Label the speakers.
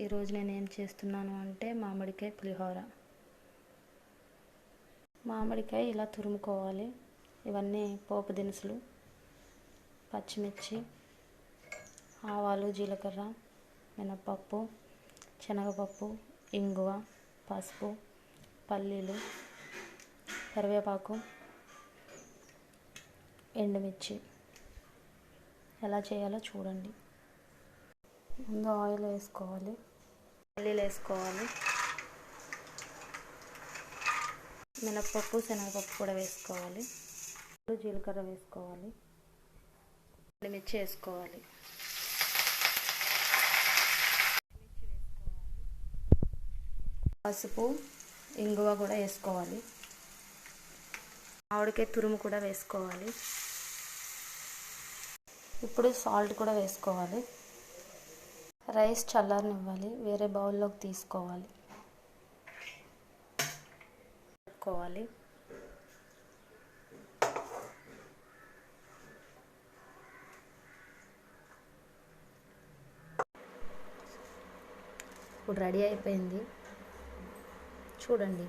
Speaker 1: ఈరోజు నేను ఏం చేస్తున్నాను అంటే మామిడికాయ పులిహోర. మామిడికాయ ఇలా తురుముకోవాలి. ఇవన్నీ పోపు దినుసులు, పచ్చిమిర్చి, ఆవాలు, జీలకర్ర, మినపప్పు, శనగపప్పు, ఇంగువ, పసుపు, పల్లీలు, కరివేపాకు, ఎండుమిర్చి. ఎలా చేయాలో చూడండి. ముందు ఆయిల్ వేసుకోవాలి, పల్లీలు వేసుకోవాలి, మినపప్పు, శనగపప్పు కూడా వేసుకోవాలి, జీలకర్ర వేసుకోవాలి, ఎండుమిర్చి వేసుకోవాలి, పసుపు, ఇంగువ కూడా వేసుకోవాలి, మామిడికాయ తురుము కూడా వేసుకోవాలి. ఇప్పుడు సాల్ట్ కూడా వేసుకోవాలి. రైస్ చల్లారనివ్వాలి, వేరే బౌల్లోకి తీసుకోవాలి. పెట్టుకోవాలి. ఇప్పుడు రెడీ అయిపోయింది, చూడండి.